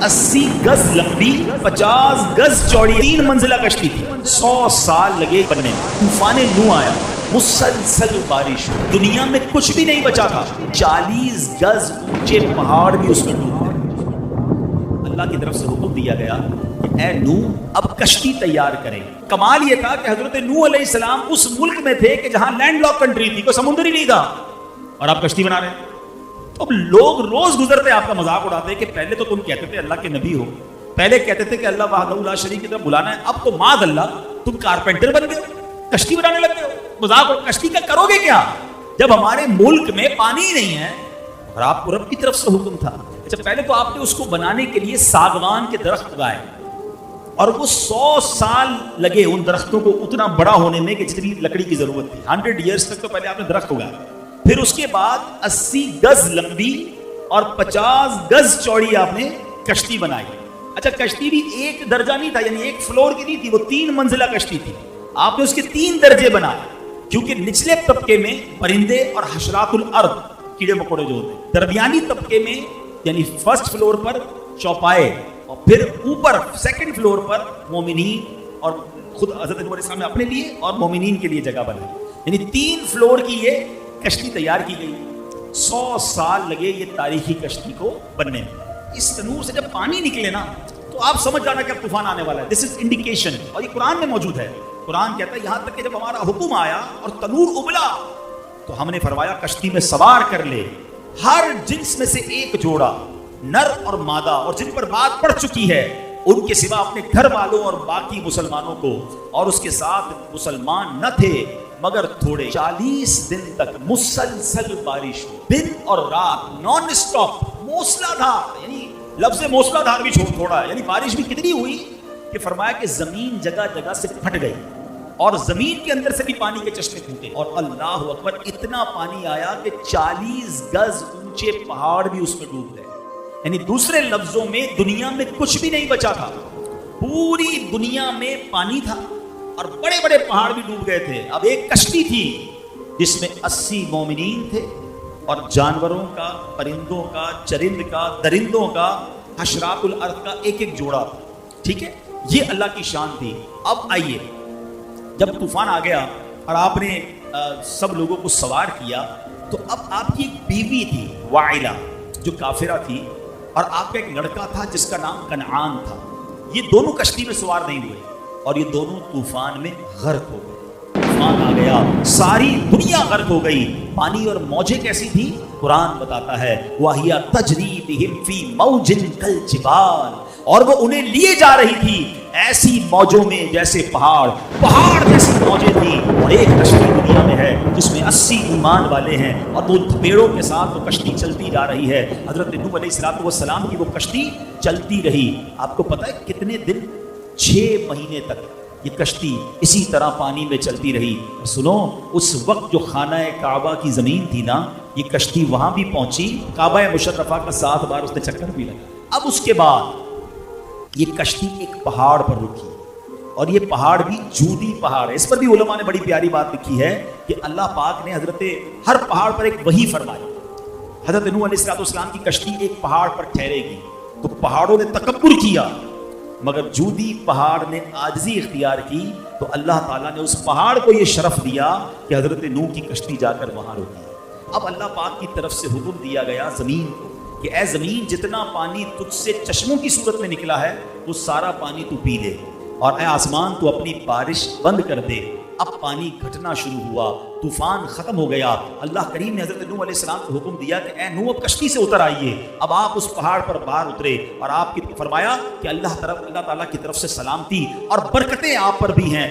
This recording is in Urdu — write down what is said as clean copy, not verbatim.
80 گز لمبی 50 گز چوڑی 3 منزلہ کشتی تھی. 100 سال لگے بننے میں. طوفان نوح آیا, مسلسل بارش, دنیا میں کچھ بھی نہیں بچا تھا. 40 گز اونچے پہاڑ بھی اس میں ڈوب گئے. اللہ کی طرف سے حکم دیا گیا کہ اے نوح اب کشتی تیار کریں. کمال یہ تھا کہ حضرت نوح علیہ السلام اس ملک میں تھے کہ جہاں لینڈ لاک کنٹری تھی, کوئی سمندر ہی نہیں تھا, اور آپ کشتی بنا رہے ہیں. تو لوگ روز گزرتے آپ کا مذاق اڑاتے کہ پہلے تو تم کہتے تھے اللہ کے نبی ہو, پہلے کہتے تھے کہ اللہ وحدہ لا شریک کی طرف بلانا ہے, اب تو معاذ اللہ تم کارپینٹر بن گئے, کشتی بنانے لگ گئے ہو. مذاق, کشتی کا کرو گے کیا جب ہمارے ملک میں پانی ہی نہیں ہے اور آپ کو رب کی طرف سے حکم تھا. اچھا پہلے تو آپ نے اس کو بنانے کے لیے ساگوان کے درخت اگائے اور وہ 100 سال لگے ان درختوں کو اتنا بڑا ہونے میں کہ جتنی لکڑی کی ضرورت تھی. 100 ایئرس تک تو پہلے آپ نے درخت اگایا. پھر اس کے بعد 80 گز لمبی اور 50 گز چوڑی آپ نے کشتی بنائی. اچھا کشتی بھی ایک درجہ نہیں تھا, یعنی ایک فلور کی نہیں تھی, وہ 3 منزلہ کشتی تھی. آپ نے اس کے 3 درجے بنائے کیونکہ نچلے طبقے میں پرندے اور حشرات الارض کیڑے مکوڑے جو ہوتے ہیں, درمیانی طبقے میں یعنی فرسٹ فلور پر چوپائے, اور پھر اوپر سیکنڈ فلور پر مومنین اور خود حضرت نوح علیہ السلام نے اپنے لیے اور مومنین کے لیے جگہ بنائی. یعنی 3 فلور کی یہ کشتی تیار کی گئی. 100 سال لگے یہ تاریخی کشتی کو بننے میں. اس تنور سے جب پانی نکلے نا تو آپ سمجھ جانا کہ اب طوفان آنے والا ہے. دس از انڈیکیشن, اور یہ قرآن میں موجود ہے. قرآن کہتا ہے یہاں تک کہ جب ہمارا حکم آیا اور تنور ابلا تو ہم نے فرمایا کشتی میں سوار کر لے ہر جنس میں سے ایک جوڑا, نر اور مادہ, اور جن پر بات پڑ چکی ہے ان کے سوا اپنے گھر والوں اور باقی مسلمانوں کو, اور اس کے ساتھ مسلمان نہ تھے مگر تھوڑے. 40 دن تک مسلسل بارش, دن اور رات نان اسٹاپ, موسلا دھار, یعنی لفظ موسلا دھار بھی چھوڑا ہے, یعنی بارش بھی کتنی ہوئی کہ فرمایا کہ زمین جگہ جگہ سے پھٹ گئی اور زمین کے اندر سے بھی پانی کے چشمے پھوٹے. اور اللہ اکبر, اتنا پانی آیا کہ 40 گز اونچے پہاڑ بھی اس میں ڈوب گئے. یعنی دوسرے لفظوں میں دنیا میں کچھ بھی نہیں بچا تھا, پوری دنیا میں پانی تھا اور بڑے بڑے پہاڑ بھی ڈوب گئے تھے. اب ایک کشتی تھی جس میں 80 مومنین تھے اور جانوروں کا, پرندوں کا, چرند کا, درندوں کا, حشرات الارض کا ایک ایک جوڑا تھا. ٹھیک ہے, یہ اللہ کی شان تھی. اب آئیے, جب طوفان آ گیا اور آپ نے سب لوگوں کو سوار کیا تو اب آپ کی ایک بیوی تھی وائلہ جو کافرہ تھی, اور آپ کا ایک لڑکا تھا جس کا نام کنعان تھا. یہ دونوں کشتی میں سوار نہیں ہوئے اور یہ دونوں طوفان میں غرق ہو گئے. طوفان آ گیا, ساری دنیا غرق ہو گئی. پانی اور موجیں کیسی تھی قرآن بتاتا ہے, وَهِيَ تَجْرِي بِهِمْ فِي مَوْجٍ كَالْجِبَالِ, اور وہ انہیں لیے جا رہی تھی ایسی موجوں میں جیسے پہاڑ جیسی موجیں تھیں. اور ایک کشتی دنیا میں ہے جس میں 80 ایمان والے ہیں اور وہ پیڑوں کے ساتھ وہ کشتی چلتی جا رہی ہے. حضرت نوح علیہ السلام کی وہ کشتی چلتی رہی. آپ کو پتہ ہے کتنے دن؟ 6 مہینے تک یہ کشتی اسی طرح پانی میں چلتی رہی. سنو, اس وقت جو خانہ کعبہ کی زمین تھی نا, یہ کشتی وہاں بھی پہنچی, کعبہ مشرفہ کا 7 بار اس نے چکر بھی لگا. اب اس کے بعد یہ کشتی ایک پہاڑ پر رکی, اور یہ پہاڑ بھی جودی پہاڑ ہے. اس پر بھی علماء نے بڑی پیاری بات لکھی ہے کہ اللہ پاک نے حضرت ہر پہاڑ پر ایک وحی فرمائی. حضرت نوح علیہ السلام کی کشتی ایک پہاڑ پر ٹھہرے گی تو پہاڑوں نے تکبر کیا, مگر جودی پہاڑ نے عاجزی اختیار کی تو اللہ تعالیٰ نے اس پہاڑ کو یہ شرف دیا کہ حضرت نوح کی کشتی جا کر وہاں رکی. اب اللہ پاک کی طرف سے حکم دیا گیا زمین کو کہ اے زمین, جتنا پانی تجھ سے چشموں کی صورت میں نکلا ہے وہ سارا پانی تو پی لے, اور اے آسمان تو اپنی بارش بند کر دے. اب پانی گھٹنا شروع ہوا, طوفان ختم ہو گیا. اللہ کریم نے حضرت نوح علیہ السلام کو حکم دیا کہ اے نوح اب کشتی سے اتر آئیے. اب آپ اس پہاڑ پر باہر اترے اور آپ کی فرمایا کہ اللہ تعالیٰ کی طرف سے سلامتی اور برکتیں آپ پر بھی ہیں.